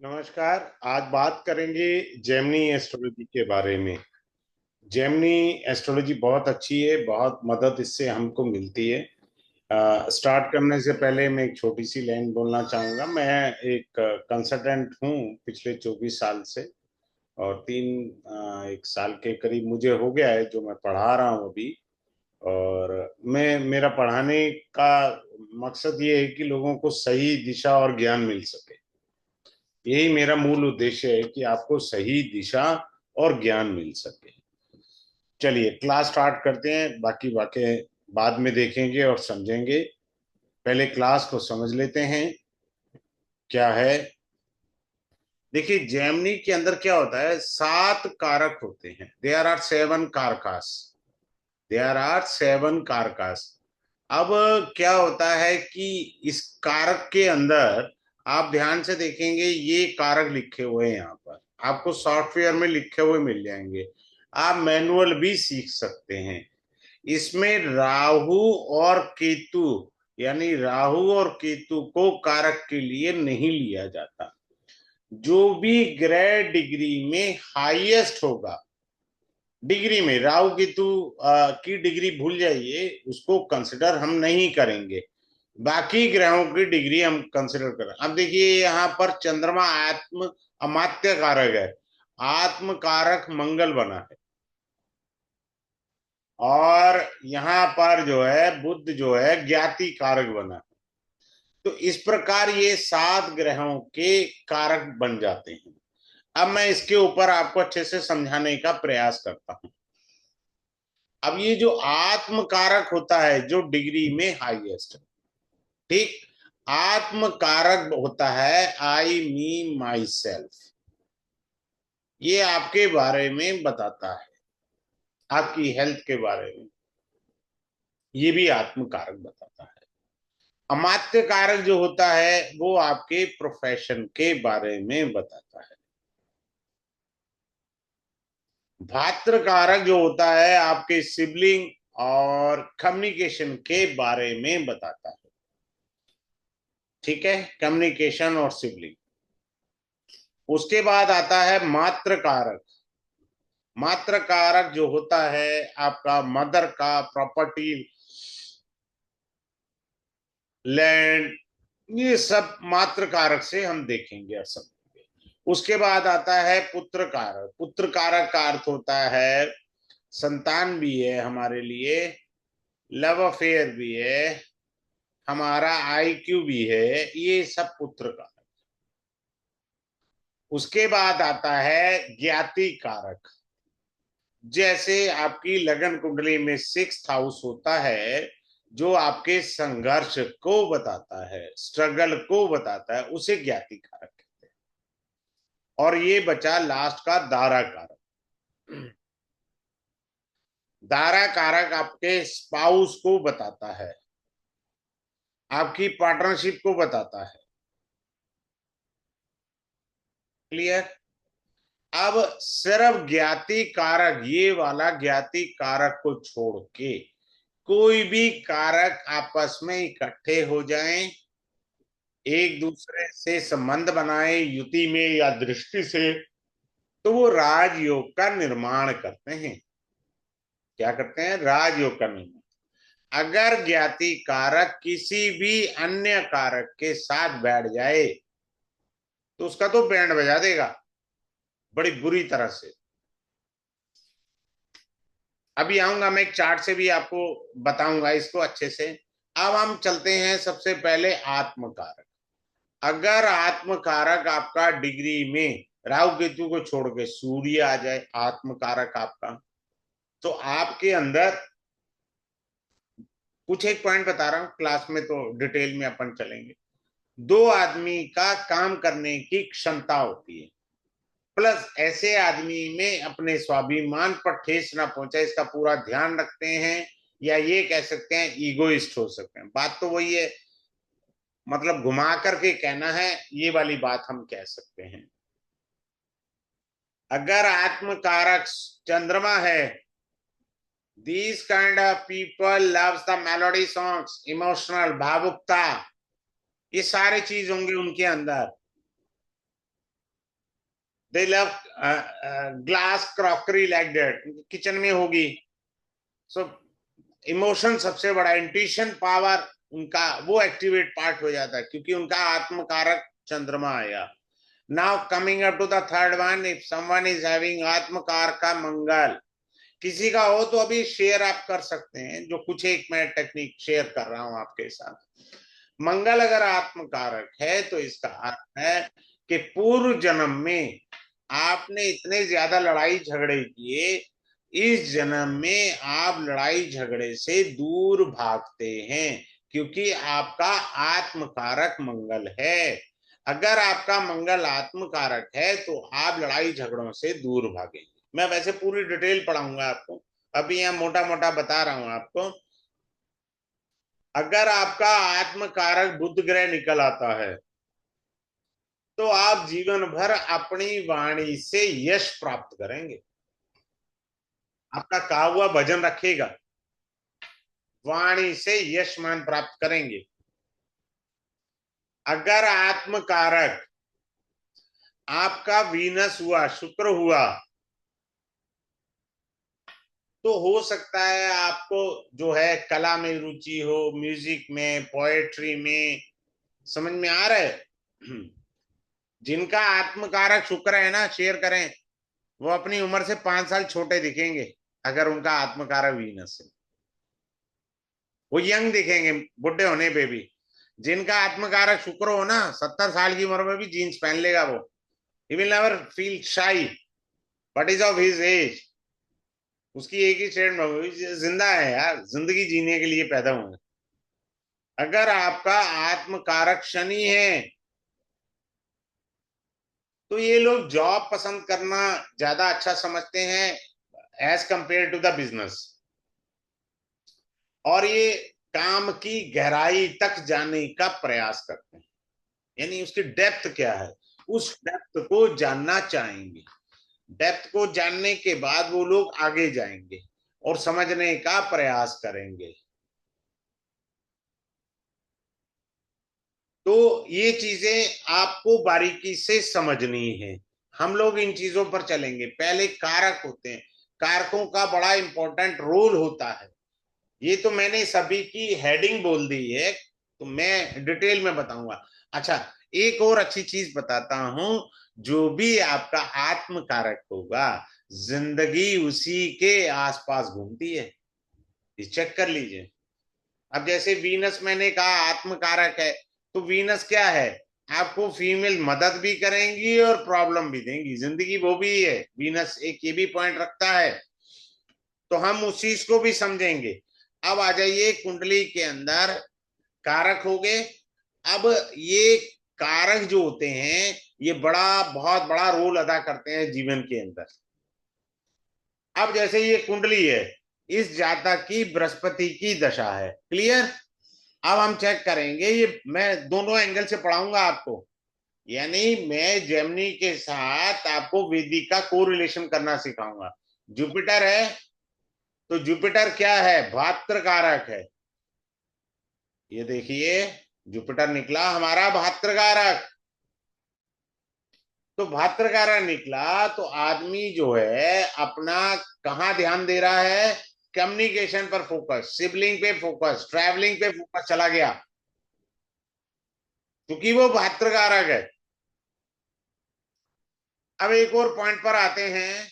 नमस्कार। आज बात करेंगे जेमिनी एस्ट्रोलॉजी के बारे में। जेमिनी एस्ट्रोलॉजी बहुत अच्छी है, बहुत मदद इससे हमको मिलती है। स्टार्ट करने से पहले मैं एक छोटी सी लाइन बोलना चाहूँगा। मैं एक कंसल्टेंट हूँ पिछले 24 साल से, और एक साल के करीब मुझे हो गया है जो मैं पढ़ा रहा हूँ अभी। और मेरा पढ़ाने का मकसद ये है कि लोगों को सही दिशा और ज्ञान मिल सके। यही मेरा मूल उद्देश्य है कि आपको सही दिशा और ज्ञान मिल सके। चलिए क्लास स्टार्ट करते हैं, बाकी बातें बाद में देखेंगे और समझेंगे। पहले क्लास को समझ लेते हैं क्या है। देखिए, जेमिनी के अंदर क्या होता है, 7 कारक होते हैं। देयर आर 7 कारकास। देयर आर 7 कारकास। अब क्या होता है कि इस कारक के अंदर आप ध्यान से देखेंगे, ये कारक लिखे हुए हैं यहाँ पर। आपको सॉफ्टवेयर में लिखे हुए मिल जाएंगे। आप मैनुअल भी सीख सकते हैं। इसमें राहु और केतु, यानी राहु और केतु को कारक के लिए नहीं लिया जाता। जो भी ग्रह डिग्री में हाईएस्ट होगा, डिग्री में राहु केतु की डिग्री भूल जाइए, उसको कंसिडर हम नहीं करेंगे। बाकी ग्रहों की डिग्री हम कंसिडर करें। अब देखिए, यहाँ पर चंद्रमा आत्म अमात्य कारक है। आत्म कारक मंगल बना है। और यहाँ पर जो है बुध जो है ज्ञाति कारक बना है। तो इस प्रकार ये 7 ग्रहों के कारक बन जाते हैं। अब मैं इसके ऊपर आपको अच्छे से समझाने का प्रयास करता हूं। अब ये जो आत्म कारक होता है जो डिग्री में हाईएस्ट है, ठीक। आत्म कारक होता है आई मी माई सेल्फ। ये आपके बारे में बताता है, आपकी हेल्थ के बारे में। ये भी आत्म कारक बताता है। अमात्य कारक जो होता है वो आपके प्रोफेशन के बारे में बताता है। भात्र कारक जो होता है आपके सिबलिंग और कम्युनिकेशन के बारे में बताता है। ठीक है, कम्युनिकेशन और सिबलिंग। उसके बाद आता है मात्र कारक। मात्र कारक जो होता है आपका मदर का प्रॉपर्टी, लैंड, ये सब मात्र कारक से हम देखेंगे और समझेंगे। उसके बाद आता है पुत्र कारक। पुत्र कारक का अर्थ होता है संतान भी है हमारे लिए, लव अफेयर भी है, हमारा आईक्यू भी है, ये सब पुत्र कारक। उसके बाद आता है ज्ञाति कारक। जैसे आपकी लगन कुंडली में 6th हाउस होता है, जो आपके संघर्ष को बताता है, स्ट्रगल को बताता है, उसे ज्ञाति कारक कहते हैं। और ये बचा लास्ट का दारा कारक। दारा कारक आपके स्पाउस को बताता है, आपकी पार्टनरशिप को बताता है। क्लियर। अब सिर्फ ज्ञाति कारक, ये वाला ज्ञाति कारक को छोड़ के कोई भी कारक आपस में इकट्ठे हो जाएं, एक दूसरे से संबंध बनाए युति में या दृष्टि से, तो वो राजयोग का निर्माण करते हैं। क्या करते हैं? राजयोग का निर्माण। अगर ज्ञाति कारक किसी भी अन्य कारक के साथ बैठ जाए तो उसका तो बैंड बजा देगा बड़ी बुरी तरह से। अभी आऊंगा, मैं एक चार्ट से भी आपको बताऊंगा इसको अच्छे से। अब हम चलते हैं सबसे पहले आत्म कारक। अगर आत्म कारक आपका डिग्री में राहु केतु को छोड़ के सूर्य आ जाए, आत्म कारक आपका, तो आपके अंदर कुछ एक पॉइंट बता रहा हूं, क्लास में तो डिटेल में अपन चलेंगे। 2 आदमी का काम करने की क्षमता होती है, प्लस ऐसे आदमी में अपने स्वाभिमान पर ठेस ना पहुंचे, इसका पूरा ध्यान रखते हैं, या ये कह सकते हैं ईगोइस्ट हो सकते हैं। बात तो वही है, मतलब घुमा करके कहना है, ये वाली बात हम कह सकते हैं। अगर आत्मकारक चंद्रमा है, these kind of people loves the melody songs, emotional, भावुकता, ये सारे चीज होंगे उनके अंदर। दे love glass crockery like that, kitchen में होगी। सो इमोशन सबसे बड़ा, इंट्यूशन पावर उनका वो एक्टिवेट पार्ट हो जाता है, क्योंकि उनका आत्मकारक चंद्रमा आया। Now coming up to the third one, if someone is having आत्मकार का मंगल, किसी का हो तो अभी शेयर आप कर सकते हैं, जो कुछ एक मैं टेक्निक शेयर कर रहा हूं आपके साथ। मंगल अगर आत्मकारक है तो इसका अर्थ है कि पूर्व जन्म में आपने इतने ज्यादा लड़ाई झगड़े किए, इस जन्म में आप लड़ाई झगड़े से दूर भागते हैं, क्योंकि आपका आत्मकारक मंगल है। अगर आपका मंगल आत्मकारक है तो आप लड़ाई झगड़ों से दूर भागेंगे। मैं वैसे पूरी डिटेल पढ़ाऊंगा आपको, अभी यहाँ मोटा मोटा बता रहा हूं आपको। अगर आपका आत्मकारक बुध ग्रह निकल आता है तो आप जीवन भर अपनी वाणी से यश प्राप्त करेंगे। आपका कहा हुआ भजन रखेगा, वाणी से यश मान प्राप्त करेंगे। अगर आत्मकारक आपका वीनस हुआ, शुक्र हुआ, तो हो सकता है आपको जो है कला में रुचि हो, म्यूजिक में, पोएट्री में। समझ में आ रहा है? जिनका आत्मकारक शुक्र है ना, शेयर करें, वो अपनी उम्र से 5 साल छोटे दिखेंगे। अगर उनका आत्मकारक वीनस है, वो यंग दिखेंगे बुढ़े होने पे भी। जिनका आत्मकारक शुक्र हो ना, 70 साल की उम्र में भी जीन्स पहन लेगा वो। ही विल नेवर फील शाई, what is of his age. उसकी एक ही स्टेटमेंट, जिंदा है यार, जिंदगी जीने के लिए पैदा हुए। अगर आपका आत्मकारक शनि है तो ये लोग जॉब पसंद करना ज्यादा अच्छा समझते हैं as compare to the business, और ये काम की गहराई तक जाने का प्रयास करते हैं। यानी उसकी डेप्थ क्या है, उस डेप्थ को जानना चाहेंगे। डेप्थ को जानने के बाद वो लोग आगे जाएंगे और समझने का प्रयास करेंगे। तो ये चीजें आपको बारीकी से समझनी है। हम लोग इन चीजों पर चलेंगे। पहले कारक होते हैं, कारकों का बड़ा इंपॉर्टेंट रोल होता है। ये तो मैंने सभी की हेडिंग बोल दी है, तो मैं डिटेल में बताऊंगा। अच्छा, एक और अच्छी चीज बताता हूं, जो भी आपका आत्म कारक होगा, जिंदगी उसी के आसपास घूमती है। ये चेक कर लीजिए। अब जैसे वीनस मैंने कहा आत्म कारक है, तो वीनस क्या है, आपको फीमेल मदद भी करेंगी और प्रॉब्लम भी देंगी, जिंदगी वो भी है। वीनस एक ये भी पॉइंट रखता है, तो हम उस चीज को भी समझेंगे। अब आ जाइए कुंडली के अंदर, कारक हो गए। अब ये कारक जो होते हैं, ये बहुत बड़ा रोल अदा करते हैं जीवन के अंदर। अब जैसे ये कुंडली है, इस जातक की बृहस्पति की दशा है, क्लियर। अब हम चेक करेंगे, ये मैं दोनों एंगल से पढ़ाऊंगा आपको। यानी मैं जेमिनी के साथ आपको वेदिक का कोरिलेशन करना सिखाऊंगा। जुपिटर है, तो जुपिटर क्या है, भात्र कारक है। ये देखिए, जुपिटर निकला हमारा भात्र कारक। तो भात्र कारक निकला तो आदमी जो है अपना कहाँ ध्यान दे रहा है, कम्युनिकेशन पर फोकस, सिबलिंग पे फोकस, ट्रैवलिंग पे फोकस चला गया, क्योंकि वो भात्र कारक है। अब एक और पॉइंट पर आते हैं।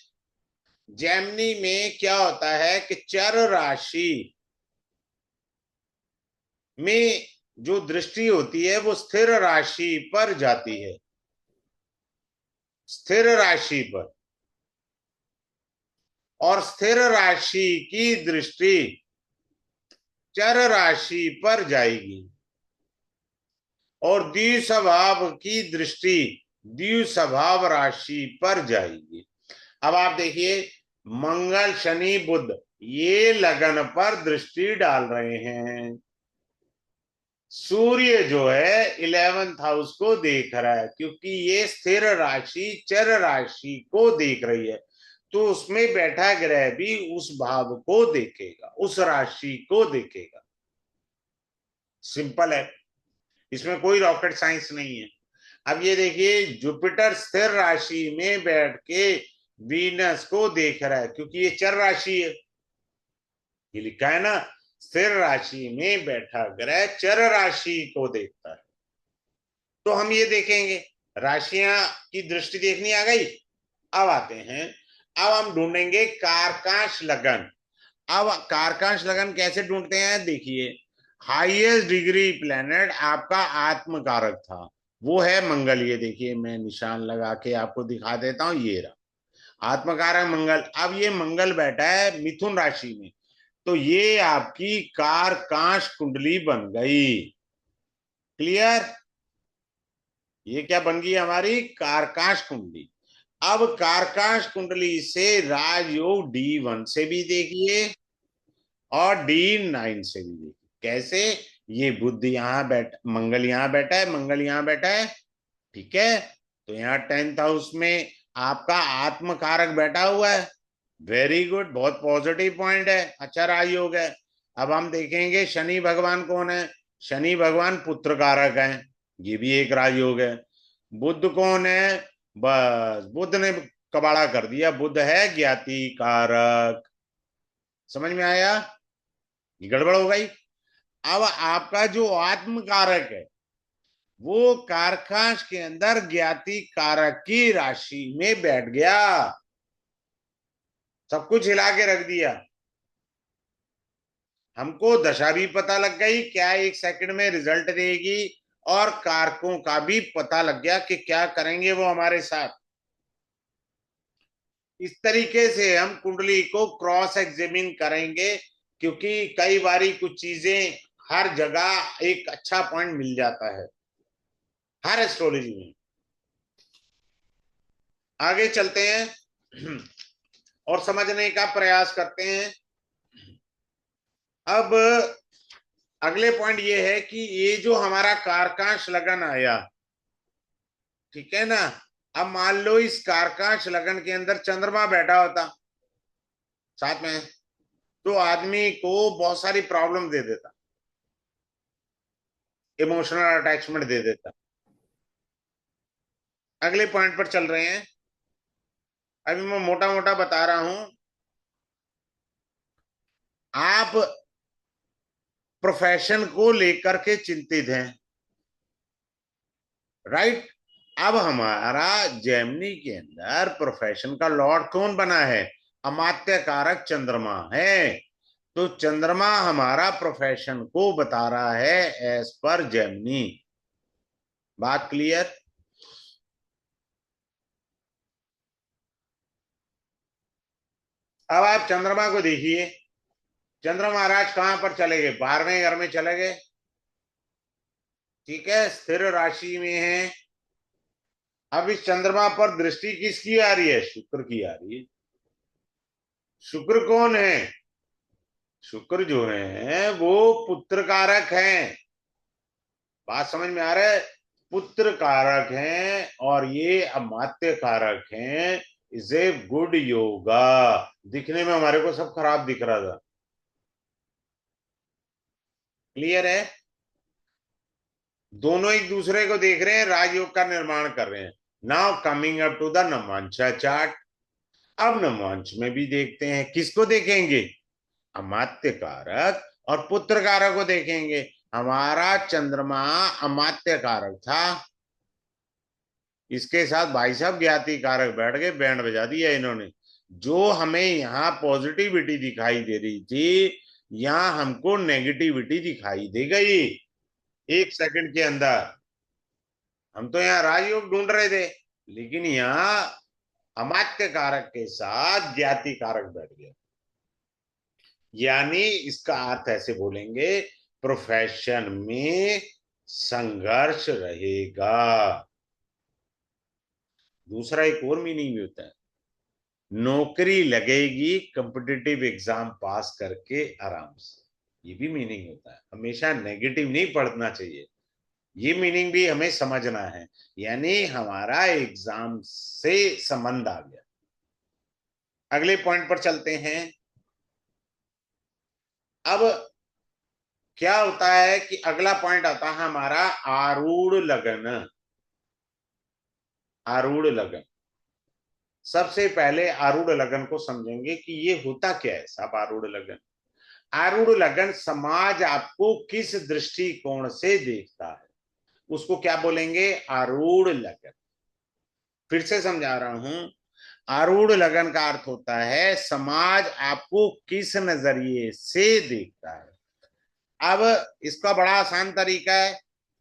जेमिनी में क्या होता है कि चर राशि में जो दृष्टि होती है वो स्थिर राशि पर जाती है, स्थिर राशि पर। और स्थिर राशि की दृष्टि चर राशि पर जाएगी, और द्विस्वभाव की दृष्टि द्विस्वभाव राशि पर जाएगी। अब आप देखिए, मंगल शनि बुध ये लगन पर दृष्टि डाल रहे हैं। सूर्य जो है 11th हाउस को देख रहा है, क्योंकि ये स्थिर राशि चर राशि को देख रही है, तो उसमें बैठा ग्रह भी उस भाव को देखेगा, उस राशि को देखेगा। सिंपल है, इसमें कोई रॉकेट साइंस नहीं है। अब ये देखिए, जुपिटर स्थिर राशि में बैठ के वीनस को देख रहा है, क्योंकि ये चर राशि है, ये लिखा है ना, स्थिर राशि में बैठा ग्रह चर राशि को देखता है। तो हम ये देखेंगे, राशियां की दृष्टि देखनी आ गई। अब आते हैं, अब हम ढूंढेंगे कारकांश लगन। अब कारकांश लगन कैसे ढूंढते हैं, देखिए, हाईएस्ट डिग्री प्लेनेट आपका आत्मकारक था, वो है मंगल। ये देखिए, मैं निशान लगा के आपको दिखा देता हूं, ये रहा आत्मकारक मंगल। अब ये मंगल बैठा है मिथुन राशि में, तो ये आपकी कारकांश कुंडली बन गई। क्लियर? ये क्या बन गई, हमारी कारकांश कुंडली। अब कारकांश कुंडली से राजयोग D1 से भी देखिए और D9 से भी देखिए। कैसे? ये बुध यहाँ बैठ, मंगल यहाँ बैठा है, मंगल यहाँ बैठा है, ठीक है। तो यहाँ 10th हाउस में आपका आत्मकारक बैठा हुआ है। वेरी गुड, बहुत पॉजिटिव पॉइंट है, अच्छा राजयोग है। अब हम देखेंगे शनि भगवान कौन है। शनि भगवान पुत्र कारक है, ये भी एक राजयोग है। बुध कौन है? बस बुध ने कबाड़ा कर दिया, बुध है ज्ञाति कारक। समझ में आया? ये गड़बड़ हो गई। अब आपका जो आत्म कारक है वो कारकांश के अंदर ज्ञाति कारक की राशि में बैठ गया, सब कुछ हिला के रख दिया। हमको दशा भी पता लग गई, क्या 1 सेकंड में रिजल्ट देगी, और कारकों का भी पता लग गया कि क्या करेंगे वो हमारे साथ। इस तरीके से हम कुंडली को क्रॉस एग्जामिन करेंगे, क्योंकि कई बारी कुछ चीजें हर जगह एक अच्छा पॉइंट मिल जाता है हर एस्ट्रोलॉजी में। आगे चलते हैं और समझने का प्रयास करते हैं। अब अगले पॉइंट ये है कि ये जो हमारा कारकांश लगन आया, ठीक है ना, अब मान लो इस कारकांश लगन के अंदर चंद्रमा बैठा होता साथ में, तो आदमी को बहुत सारी प्रॉब्लम दे देता, इमोशनल अटैचमेंट दे देता। अगले पॉइंट पर चल रहे हैं, अभी मैं मोटा मोटा बता रहा हूं। आप प्रोफेशन को लेकर के चिंतित हैं, राइट? अब हमारा जेमिनी के अंदर प्रोफेशन का लॉर्ड कौन बना है? अमात्य कारक चंद्रमा है। तो चंद्रमा हमारा प्रोफेशन को बता रहा है एज पर जेमिनी। बात क्लियर? अब आप चंद्रमा को देखिए, चंद्र महाराज कहां पर चले गए? 12वें घर में चले गए, ठीक है, स्थिर राशि में है। अब इस चंद्रमा पर दृष्टि किसकी आ रही है? शुक्र की आ रही है। शुक्र कौन है? शुक्र जो है वो पुत्र कारक हैं। बात समझ में आ रहा है? पुत्र कारक हैं और ये अमात्य कारक हैं। Is a good yoga. दिखने में हमारे को सब खराब दिख रहा था, क्लियर है? दोनों एक दूसरे को देख रहे हैं, राजयोग का निर्माण कर रहे हैं। Now coming up to the नवांशा चार्ट। अब नवांश में भी देखते हैं, किसको देखेंगे? अमात्य कारक और पुत्र कारक को देखेंगे। हमारा चंद्रमा अमात्य कारक था, इसके साथ भाई साहब ज्ञाति कारक बैठ गए, बैंड बजा दिया इन्होंने। जो हमें यहाँ पॉजिटिविटी दिखाई दे रही थी, यहाँ हमको नेगेटिविटी दिखाई दे गई 1 सेकंड के अंदर। हम तो यहाँ राजयोग ढूंढ रहे थे, लेकिन यहाँ अमात्य कारक के साथ ज्ञाति कारक बैठ गया। यानी इसका अर्थ ऐसे बोलेंगे, प्रोफेशन में संघर्ष रहेगा। दूसरा एक और मीनिंग भी होता है, नौकरी लगेगी कॉम्पिटिटिव एग्जाम पास करके आराम से, ये भी मीनिंग होता है। हमेशा नेगेटिव नहीं पढ़ना चाहिए, ये मीनिंग भी हमें समझना है। यानी हमारा एग्जाम से संबंध आ गया। अगले पॉइंट पर चलते हैं। अब क्या होता है कि अगला पॉइंट आता है हमारा आरूढ़ लगन। आरूढ़ लगन। सबसे पहले आरूढ़ लगन को समझेंगे कि ये होता क्या है साहब आरूढ़ लगन। आरूढ़ लगन समाज आपको किस दृष्टिकोण से देखता है उसको क्या बोलेंगे, आरूढ़ लगन। फिर से समझा रहा हूं, आरूढ़ लगन का अर्थ होता है समाज आपको किस नजरिए से देखता है। अब इसका बड़ा आसान तरीका है,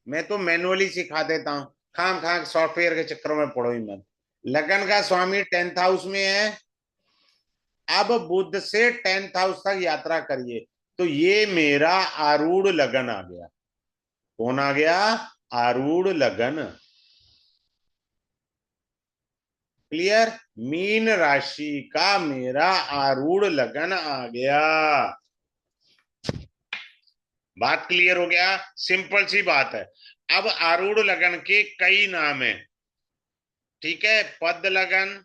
मैं तो मैनुअली सिखा देता हूं, खाम खाम सॉफ्टवेयर के चक्करों में पड़ो ही मत। लगन का स्वामी 10th हाउस में है, अब बुध से 10th हाउस तक यात्रा करिए, तो ये मेरा आरूढ़ लगन आ गया। कौन आ गया, आरूढ़ लगन। क्लियर, मीन राशि का मेरा आरूढ़ लगन आ गया। बात क्लियर हो गया, सिंपल सी बात है। अब आरूढ़ लगन के कई नाम है, ठीक है, पद लगन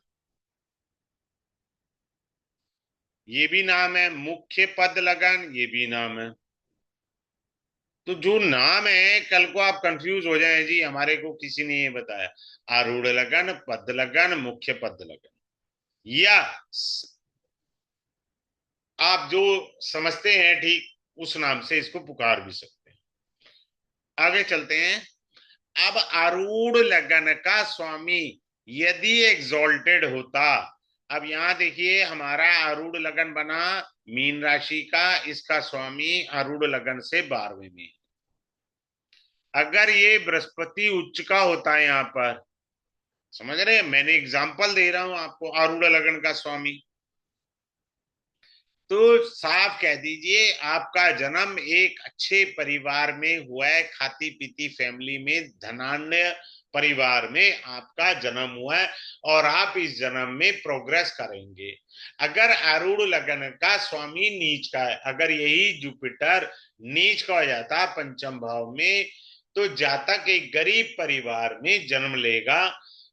ये भी नाम है, मुख्य पद लगन ये भी नाम है। तो जो नाम है कल को आप कंफ्यूज हो जाए जी हमारे को किसी ने ये बताया, आरूढ़ लगन, पद लगन, मुख्य पद लगन, या आप जो समझते हैं ठीक उस नाम से इसको पुकार भी सकते हैं। आगे चलते हैं। अब आरूढ़ लगन का स्वामी यदि एग्जॉल्टेड होता, अब यहां देखिए हमारा आरूढ़ लगन बना मीन राशि का, इसका स्वामी आरूढ़ लगन से 12वें में। अगर ये बृहस्पति उच्च का होता है यहां पर, समझ रहे हैं, मैंने एग्जाम्पल दे रहा हूं आपको, आरूढ़ लगन का स्वामी, तो साफ कह दीजिए आपका जन्म एक अच्छे परिवार में हुआ है, खाती पीती फैमिली में, धनाढ्य परिवार में आपका जन्म हुआ है, और आप इस जन्म में प्रोग्रेस करेंगे। अगर आरूढ़ लगन का स्वामी नीच का है, अगर यही जुपिटर नीच का हो जाता पंचम भाव में, तो जातक एक गरीब परिवार में जन्म लेगा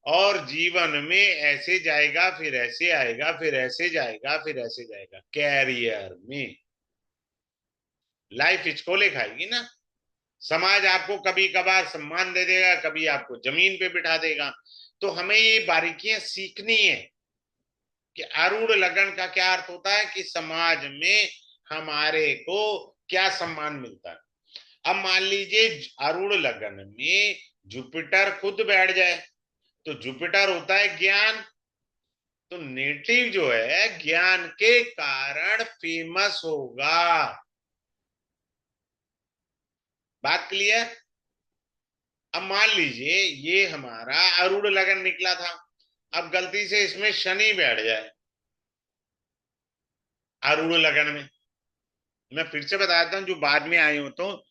और जीवन में ऐसे जाएगा, फिर ऐसे आएगा, फिर ऐसे जाएगा, फिर ऐसे जाएगा, कैरियर में लाइफ हिचकोले खाएगी ना। समाज आपको कभी कभार सम्मान दे देगा, कभी आपको जमीन पे बिठा देगा। तो हमें ये बारीकियां सीखनी है कि आरूढ़ लगन का क्या अर्थ होता है, कि समाज में हमारे को क्या सम्मान मिलता है। अब मान लीजिए आरूढ़ लगन में जुपिटर खुद बैठ जाए, तो जुपिटर होता है ज्ञान, तो नेटिव जो है ज्ञान के कारण फेमस होगा। बात क्लियर। अब मान लीजिए ये हमारा आरूढ़ लगन निकला था, अब गलती से इसमें शनि बैठ जाए आरूढ़ लगन में। मैं फिर से बता देता हूं जो बाद में आए हो, तो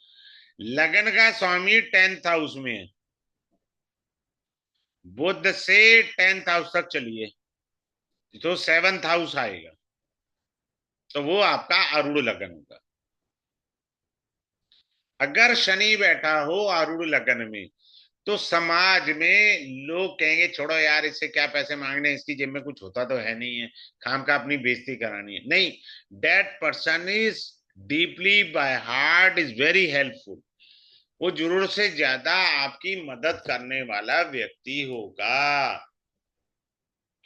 लगन का स्वामी 10th हाउस में है, बुध से 10th हाउस तक चलिए तो 7th हाउस आएगा, तो वो आपका आरूढ़ लगन होगा। अगर शनि बैठा हो आरूढ़ लगन में, तो समाज में लोग कहेंगे छोड़ो यार इससे क्या पैसे मांगने, इसकी जेब में कुछ होता तो है नहीं है, खाम का अपनी बेइज्जती करानी है, नहीं। That person is deeply by heart is very helpful, वो जरूरत से ज्यादा आपकी मदद करने वाला व्यक्ति होगा,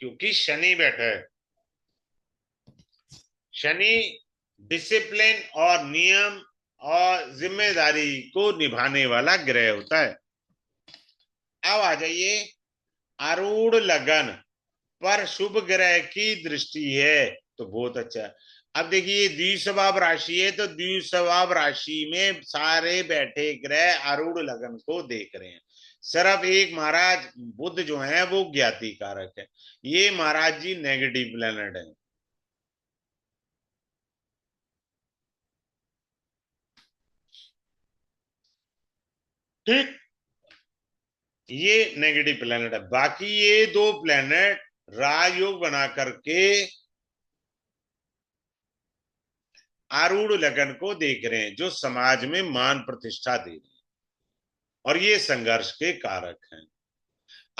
क्योंकि शनि बैठा है। शनि डिसिप्लिन और नियम और जिम्मेदारी को निभाने वाला ग्रह होता है। अब आ जाइए, आरूढ़ लगन पर शुभ ग्रह की दृष्टि है, तो बहुत अच्छा है। अब देखिए द्विस्वभाव राशि है, तो द्विस्वभाव राशि में सारे बैठे ग्रह आरूढ़ लगन को देख रहे हैं। सिर्फ एक महाराज बुध जो है वो ज्ञाति कारक है, ये महाराज जी नेगेटिव प्लेनेट है। ठीक, ये नेगेटिव प्लेनेट है, बाकी ये दो प्लेनेट राजयोग बना करके आरूढ़ लगन को देख रहे हैं, जो समाज में मान प्रतिष्ठा दे रहे हैं, और ये संघर्ष के कारक हैं।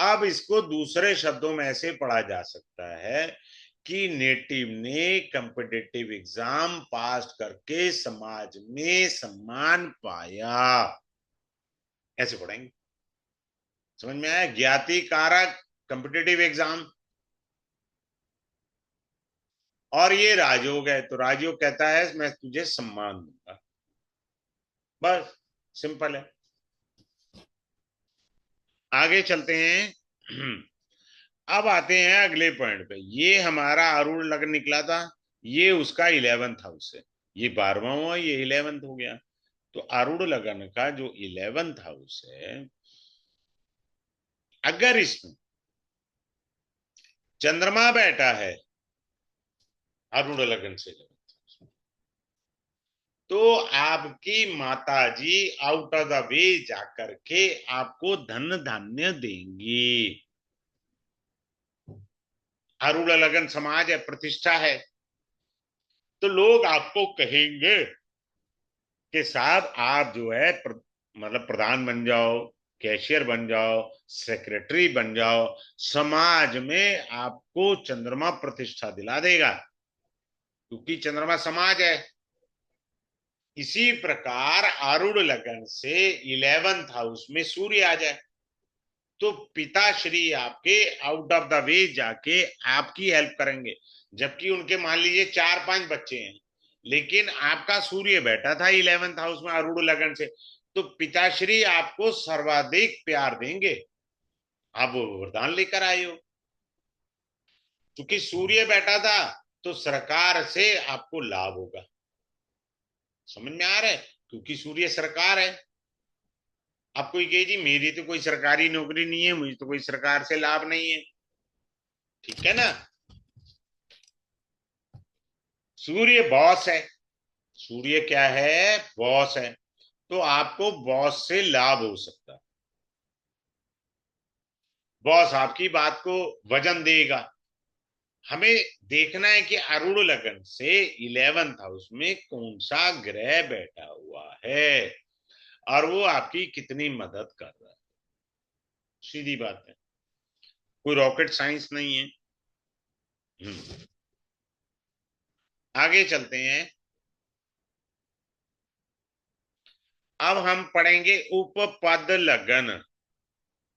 अब इसको दूसरे शब्दों में ऐसे पढ़ा जा सकता है कि नेटिव ने कॉम्पिटिटिव एग्जाम पास करके समाज में सम्मान पाया, ऐसे पढ़ेंगे। समझ में आया, ज्ञाति कारक कॉम्पिटिटिव एग्जाम। और ये राजयोग है, तो राजयोग कहता है मैं तुझे सम्मान दूंगा, बस सिंपल है। आगे चलते हैं। अब आते हैं अगले पॉइंट पे। ये हमारा अरुण लग्न निकला था, ये उसका 11th हाउस है। ये 12वां हुआ, ये 11th हो गया। तो अरुण लग्न का जो 11th हाउस है, अगर इसमें चंद्रमा बैठा है अरुण लग्न से, तो आपकी माता जी आउट ऑफ द वे जाकर के आपको धन धान्य देंगी। अरुण लग्न समाज है, प्रतिष्ठा है, तो लोग आपको कहेंगे कि साहब आप जो है मतलब प्रधान बन जाओ, कैशियर बन जाओ, सेक्रेटरी बन जाओ, समाज में आपको चंद्रमा प्रतिष्ठा दिला देगा, क्योंकि चंद्रमा समाज है। इसी प्रकार आरूढ़ लगन से 11th हाउस में सूर्य आ जाए, तो पिताश्री आपके आउट ऑफ द वे जाके आपकी हेल्प करेंगे। जबकि उनके मान लीजिए 4-5 बच्चे हैं, लेकिन आपका सूर्य बैठा था 11th हाउस में आरूढ़ लगन से, तो पिताश्री आपको सर्वाधिक प्यार देंगे। आप वो वरदान लेकर आए हो, क्योंकि सूर्य बैठा था, तो सरकार से आपको लाभ होगा। समझ में आ रहा है? क्योंकि सूर्य सरकार है। आप कोई कहे जी मेरी तो कोई सरकारी नौकरी नहीं है, मुझे तो कोई सरकार से लाभ नहीं है, ठीक है ना। सूर्य बॉस है, सूर्य क्या है, बॉस है, तो आपको बॉस से लाभ हो सकता है। बॉस आपकी बात को वजन देगा। हमें देखना है कि अरुण लगन से 11th हाउस में कौन सा ग्रह बैठा हुआ है और वो आपकी कितनी मदद कर रहा है। सीधी बात है, कोई रॉकेट साइंस नहीं है। आगे चलते हैं। अब हम पढ़ेंगे उपपद लगन।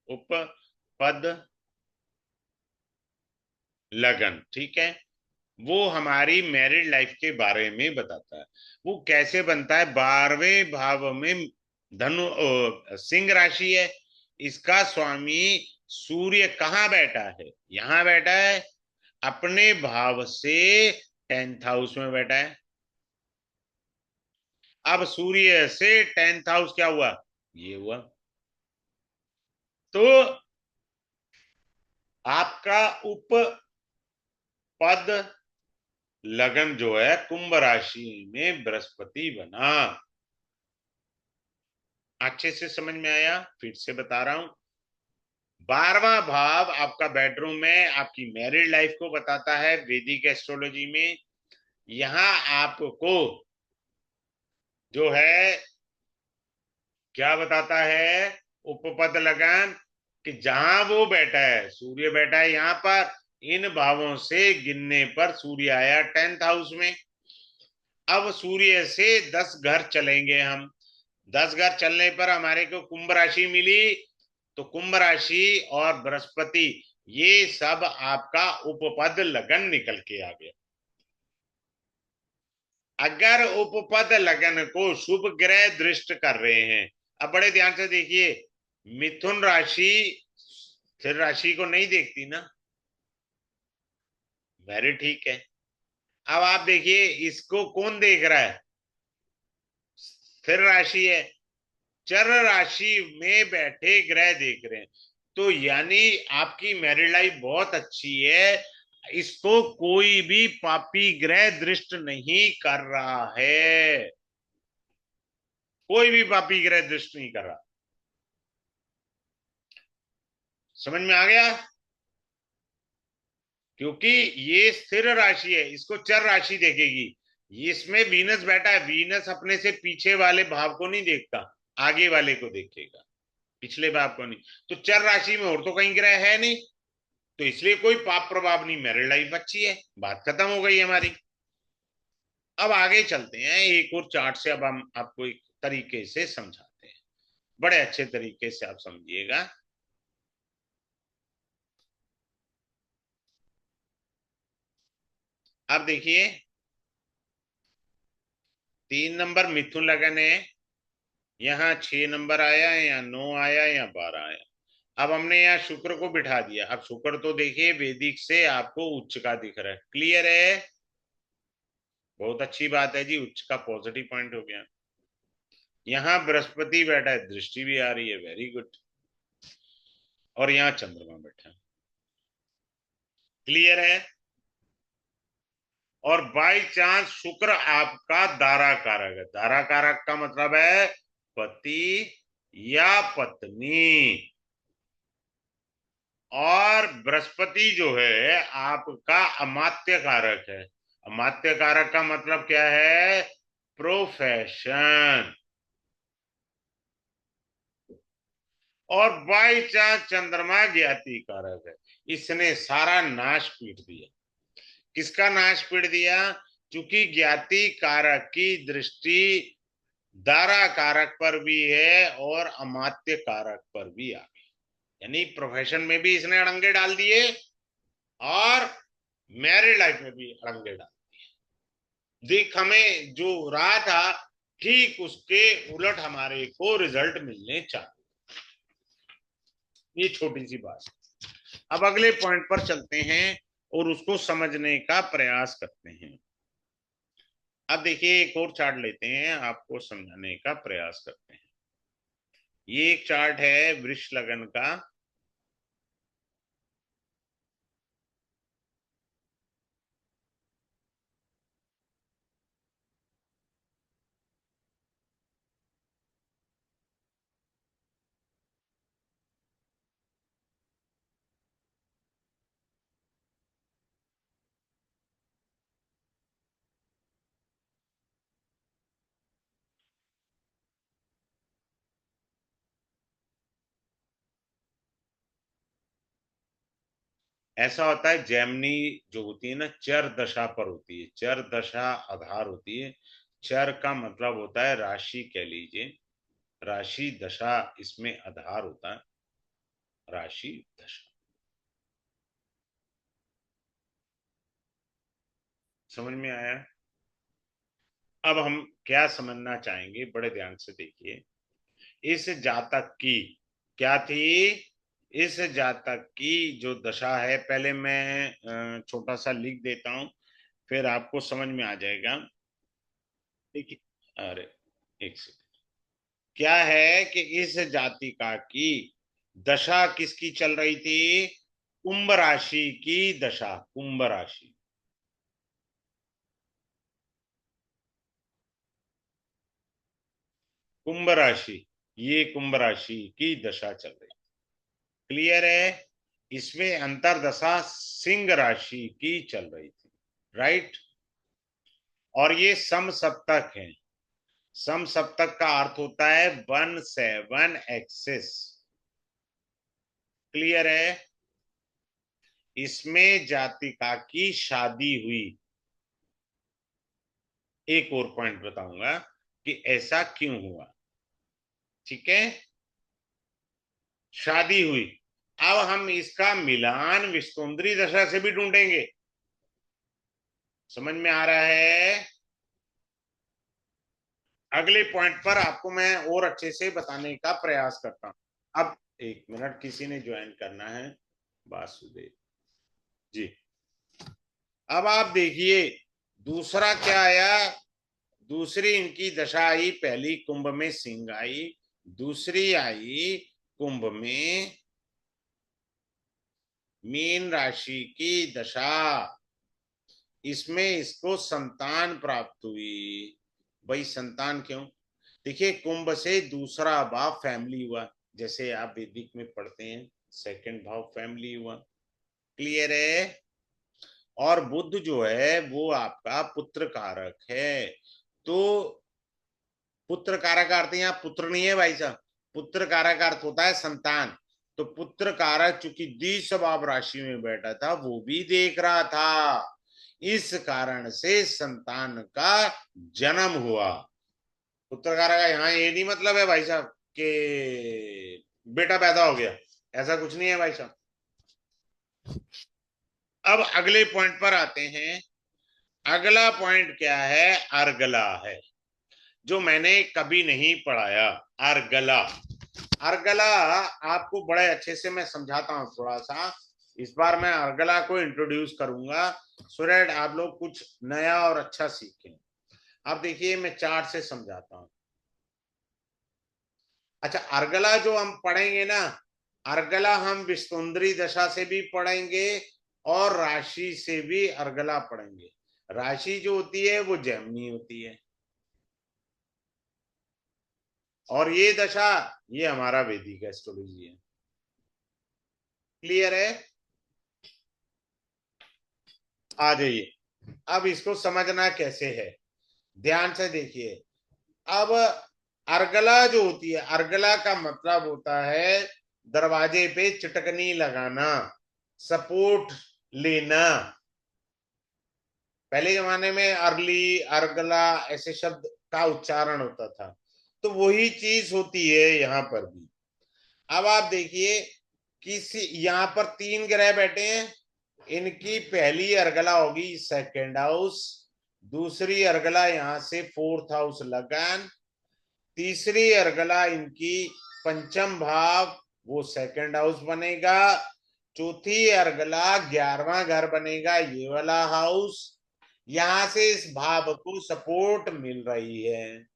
उपपद लगन, ठीक है। वो हमारी मैरिड लाइफ के बारे में बताता है। वो कैसे बनता है, 12वें भाव में धनु सिंह राशि है, इसका स्वामी सूर्य कहाँ बैठा है, यहां बैठा है, अपने भाव से 10th हाउस में बैठा है। अब सूर्य से 10th हाउस क्या हुआ, ये हुआ। तो आपका उपपद लगन जो है कुंभ राशि में बृहस्पति बना। अच्छे से समझ में आया? फिर से बता रहा हूं। 12वां भाव आपका बेडरूम में आपकी मैरिड लाइफ को बताता है वैदिक एस्ट्रोलॉजी में। यहां आपको जो है क्या बताता है, उपपद लगन, कि जहां वो बैठा है, सूर्य बैठा है यहां पर, इन भावों से गिनने पर सूर्य आया 10th हाउस में। अब सूर्य से 10 घर चलेंगे हम। 10 घर चलने पर हमारे को कुंभ राशि मिली, तो कुंभ राशि और बृहस्पति, ये सब आपका उपपद लगन निकल के आ गया। अगर उपपद लगन को शुभ ग्रह दृष्ट कर रहे हैं, अब बड़े ध्यान से देखिए, मिथुन राशि स्थिर राशि को नहीं देखती ना, वेरी ठीक है। अब आप देखिए इसको कौन देख रहा है, स्थिर राशि है, चर राशि में बैठे ग्रह देख रहे हैं, तो यानी आपकी मैरिड लाइफ बहुत अच्छी है। इसको कोई भी पापी ग्रह दृष्ट नहीं कर रहा है, कोई भी पापी ग्रह दृष्ट नहीं कर रहा। समझ में आ गया? क्योंकि ये स्थिर राशि है, इसको चर राशि देखेगी। इसमें वीनस बैठा है, वीनस अपने से पीछे वाले भाव को नहीं देखता, आगे वाले को देखेगा, पिछले भाव को नहीं। तो चर राशि में और तो कहीं ग्रह है नहीं, तो इसलिए कोई पाप प्रभाव नहीं, मैरिड लाइफ अच्छी है, बात खत्म हो गई हमारी। अब आगे चलते हैं एक और चार्ट से, अब हम आपको एक तरीके से समझाते हैं, बड़े अच्छे तरीके से आप समझिएगा। अब देखिए 3 नंबर मिथुन लगन है, यहाँ 6 नंबर आया या 9 आया या 12 आया। अब हमने यहाँ शुक्र को बिठा दिया। अब शुक्र तो देखिए वैदिक से आपको उच्च का दिख रहा है, क्लियर है। बहुत अच्छी बात है जी, उच्च का पॉजिटिव पॉइंट हो गया। यहाँ बृहस्पति बैठा है, दृष्टि भी आ रही है, वेरी गुड। और यहाँ चंद्रमा बैठा है, क्लियर है। और बाई चांस शुक्र आपका दारा कारक है। दारा कारक का मतलब है पति या पत्नी। और बृहस्पति जो है आपका अमात्य कारक है। अमात्य कारक का मतलब क्या है? प्रोफेशन। और बाई चांस चंद्रमा ज्ञाति कारक है। इसने सारा नाश पीट दिया। किसका नाश पीट दिया? क्योंकि ज्ञाति कारक की दृष्टि दारा कारक पर भी है और अमात्य कारक पर भी आ गई। यानी प्रोफेशन में भी इसने अड़ंगे डाल दिए और मैरिड लाइफ में भी अड़ंगे डाल दिए। देख, हमें जो रहा था ठीक उसके उलट हमारे को रिजल्ट मिलने चाहिए। ये छोटी सी बात। अब अगले पॉइंट पर चलते हैं और उसको समझने का प्रयास करते हैं। अब देखिए एक और चार्ट लेते हैं, आपको समझाने का प्रयास करते हैं। ये एक चार्ट है वृष लगन का। ऐसा होता है जेमिनी जो होती है ना, चर दशा पर होती है। चर दशा आधार होती है। चर का मतलब होता है राशि, कह लीजिए राशि दशा इसमें आधार होता है। राशि दशा, समझ में आया? अब हम क्या समझना चाहेंगे, बड़े ध्यान से देखिए। इस जातक की क्या थी? इस जातक की जो दशा है, पहले मैं छोटा सा लिख देता हूं, फिर आपको समझ में आ जाएगा। ठीक है। अरे एक सेकंड। क्या है कि इस जातिका की दशा किसकी चल रही थी? कुंभ राशि की दशा। कुंभ राशि, कुंभ राशि, ये कुंभ राशि की दशा चल रही। क्लियर है। इसमें अंतरदशा सिंह राशि की चल रही थी, राइट। और ये सम सप्तक है। सम सप्तक का अर्थ होता है 1 7 एक्सिस। क्लियर है। इसमें जातिका की शादी हुई। एक और पॉइंट बताऊंगा कि ऐसा क्यों हुआ। ठीक है, शादी हुई। अब हम इसका मिलान विस्तुंद्री दशा से भी ढूंढेंगे। समझ में आ रहा है? अगले पॉइंट पर आपको मैं और अच्छे से बताने का प्रयास करता हूं। अब 1 मिनट, किसी ने ज्वाइन करना है, वासुदेव जी। अब आप देखिए दूसरा क्या आया। दूसरी इनकी दशा आई, पहली कुंभ में सिंह आई, दूसरी आई कुंभ में मीन राशि की दशा। इसमें इसको संतान प्राप्त हुई। भाई संतान क्यों? देखिए कुंभ से दूसरा भाव फैमिली हुआ, जैसे आप वैदिक में पढ़ते हैं सेकंड भाव फैमिली हुआ। क्लियर है। और बुध जो है वो आपका पुत्र कारक है। तो पुत्र कारक अर्थ यहाँ पुत्र नहीं है भाई साहब, पुत्र कारक अर्थ होता है संतान। तो पुत्र कारक चूंकि द्विस्वभाव राशि में बैठा था, वो भी देख रहा था। इस कारण से संतान का जन्म हुआ। पुत्र कारक का यहाँ ये नहीं मतलब है भाई साहब कि बेटा पैदा हो गया, ऐसा कुछ नहीं है भाई साहब। अब अगले पॉइंट पर आते हैं। अगला पॉइंट क्या है? अर्गला है, जो मैंने कभी नहीं पढ़ाया। अर्गला, अर्गला आपको बड़े अच्छे से मैं समझाता हूं थोड़ा सा। इस बार मैं अर्गला को इंट्रोड्यूस करूंगा सो दैट आप लोग कुछ नया और अच्छा सीखें। आप देखिए, मैं चार्ट से समझाता हूं। अच्छा, अर्गला जो हम पढ़ेंगे ना, अर्गला हम विस्तुंद्री दशा से भी पढ़ेंगे और राशि से भी अर्गला पढ़ेंगे। राशि जो होती है वो जैमिनी होती है, और ये दशा ये हमारा वैदिक एस्ट्रोलॉजी है। क्लियर है? आ जाइए, अब इसको समझना कैसे है, ध्यान से देखिए। अब अर्गला जो होती है, अर्गला का मतलब होता है दरवाजे पे चिटकनी लगाना, सपोर्ट लेना। पहले जमाने में अर्ली, अर्गला ऐसे शब्द का उच्चारण होता था, तो वही चीज होती है यहां पर भी। अब आप देखिए, किसी यहां पर तीन ग्रह बैठे हैं, इनकी पहली अर्गला होगी सेकेंड हाउस, दूसरी अर्गला यहां से फोर्थ हाउस लगन, तीसरी अर्गला इनकी पंचम भाव, वो सेकेंड हाउस बनेगा, चौथी अर्गला 11वां घर बनेगा, ये वाला हाउस। यहां से इस भाव को सपोर्ट मिल रही है।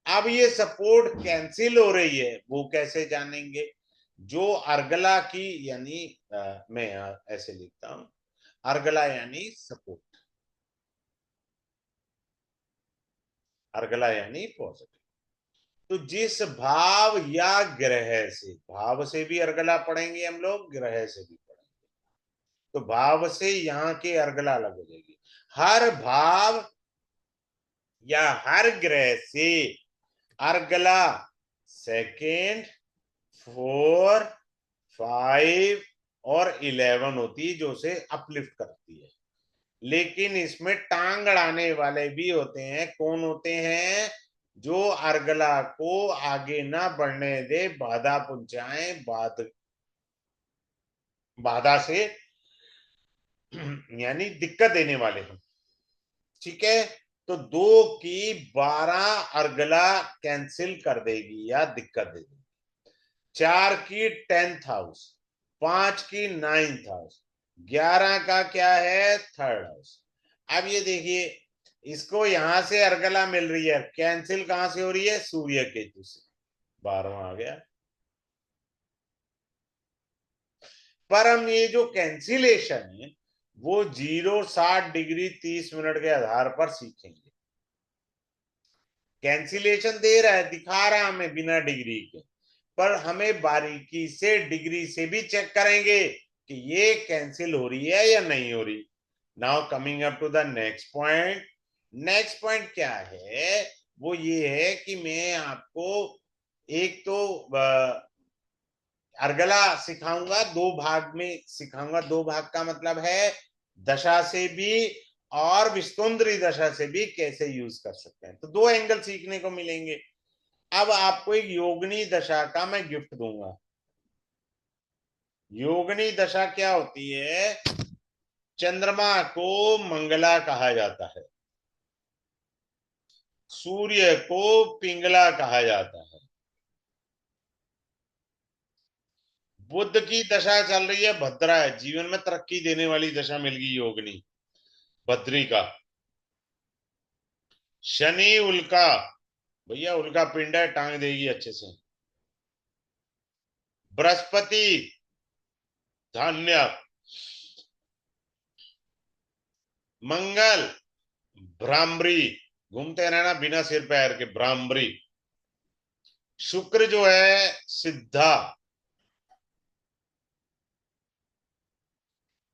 अब ये सपोर्ट कैंसिल हो रही है, वो कैसे जानेंगे? जो अर्गला की यानी मैं ऐसे लिखता हूं, अर्गला यानी सपोर्ट, अर्गला यानी पॉजिटिव। तो जिस भाव या ग्रह से, भाव से भी अर्गला पढ़ेंगे हम लोग, ग्रह से भी पढ़ेंगे, तो भाव से यहाँ के अर्गला अलग हो जाएगी। हर भाव या हर ग्रह से अर्गला सेकेंड, 4, 5 और 11 होती है, जो उसे अपलिफ्ट करती है। लेकिन इसमें टांग अड़ाने वाले भी होते हैं। कौन होते हैं? जो अर्गला को आगे ना बढ़ने दे, बाधा पहुंचाए, बाधा से यानी दिक्कत देने वाले हैं। ठीक है, तो 2 की 12 अर्गला कैंसिल कर देगी या दिक्कत दे देगी, 4 की 10th हाउस, 5 की 9th हाउस, 11 का क्या है? Third house. अब ये देखिए, इसको यहां से अर्गला मिल रही है, कैंसिल कहां से हो रही है? सूर्य केतु से, 12वां आ गया। पर हम ये जो कैंसिलेशन है वो 0, 60 डिग्री 30 मिनट के आधार पर सीखेंगे। कैंसिलेशन दे रहा है, दिखा रहा है हमें बिना डिग्री के, पर हमें बारीकी से डिग्री से भी चेक करेंगे कि ये कैंसिल हो रही है या नहीं हो रही। Now coming up to the next point. Next point क्या है? वो ये है कि मैं आपको एक तो अर्गला सिखाऊंगा, 2 भाग में सिखाऊंगा। 2 भाग का मतलब है दशा से भी और विस्तुंद्री दशा से भी कैसे यूज कर सकते हैं, तो 2 एंगल सीखने को मिलेंगे। अब आपको एक योगिनी दशा का मैं गिफ्ट दूंगा। योगिनी दशा क्या होती है? चंद्रमा को मंगला कहा जाता है, सूर्य को पिंगला कहा जाता है, बुध की दशा चल रही है भद्रा है, जीवन में तरक्की देने वाली दशा मिल गई योगिनी भद्री का। शनि उल्का, भैया उल्का पिंड है, टांग देगी अच्छे से। बृहस्पति धान्य, मंगल भ्रामरी, घूमते रहना बिना सिर पैर के, भ्रामरी। शुक्र जो है सिद्धा,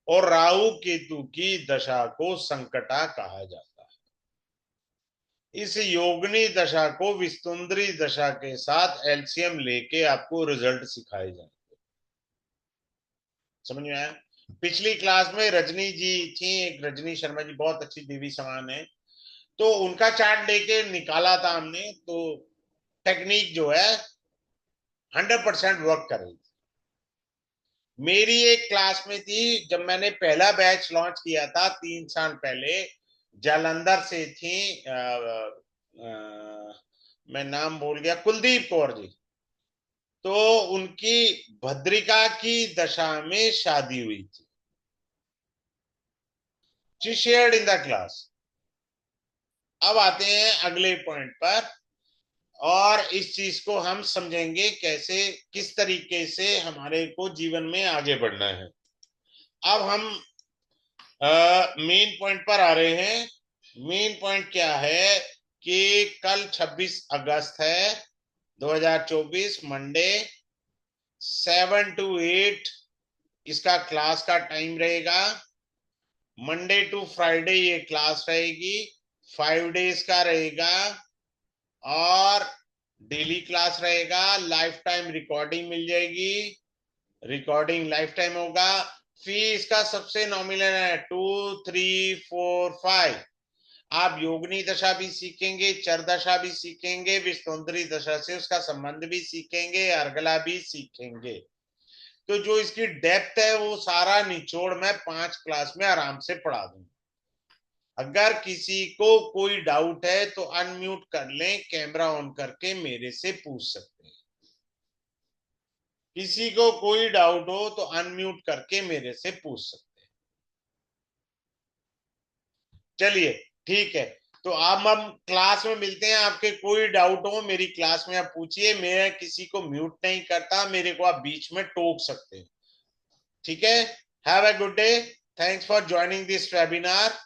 और राहु केतु की दशा को संकटा कहा जाता है। इस योगिनी दशा को विस्तुंद्री दशा के साथ एलसीएम लेके आपको रिजल्ट सिखाए जाएंगे। समझ में आया? पिछली क्लास में रजनी जी थी, एक रजनी शर्मा जी, बहुत अच्छी देवी समान है, तो उनका चार्ट लेके निकाला था हमने, तो टेक्निक जो है 100% वर्क कर रही थी। मेरी एक क्लास में थी, जब मैंने पहला बैच लॉन्च किया था 3 साल पहले, जालंधर से थी, मैं नाम भूल गया, कुलदीप कौर जी। तो उनकी भद्रिका की दशा में शादी हुई थी। She shared in the class. अब आते हैं अगले पॉइंट पर, और इस चीज को हम समझेंगे कैसे, किस तरीके से हमारे को जीवन में आगे बढ़ना है। अब हम मेन पॉइंट पर आ रहे हैं। मेन पॉइंट क्या है कि कल 26 अगस्त है 2024, मंडे, 7 to 8 इसका क्लास का टाइम रहेगा। मंडे टू फ्राइडे ये क्लास रहेगी, 5 डेज का रहेगा, और डेली क्लास रहेगा। लाइफ टाइम रिकॉर्डिंग मिल जाएगी, रिकॉर्डिंग लाइफ टाइम होगा। फी इसका सबसे नॉमिनल है 2, 3, 4, 5। आप योगिनी दशा भी सीखेंगे, चर दशा भी सीखेंगे, विस्तोंतरी दशा से उसका संबंध भी सीखेंगे, अर्गला भी सीखेंगे। तो जो इसकी डेप्थ है वो सारा निचोड़ मैं 5 क्लास में आराम से पढ़ा दूंगा। अगर किसी को कोई डाउट है तो अनम्यूट कर लें, कैमरा ऑन करके मेरे से पूछ सकते हैं। किसी को कोई डाउट हो तो अनम्यूट करके मेरे से पूछ सकते हैं। चलिए, ठीक है। तो अब हम क्लास में मिलते हैं। आपके कोई डाउट हो मेरी क्लास में आप पूछिए, मैं किसी को म्यूट नहीं करता, मेरे को आप बीच में टोक सकते हैं। ठीक है। Have a good day. Thanks for joining this webinar.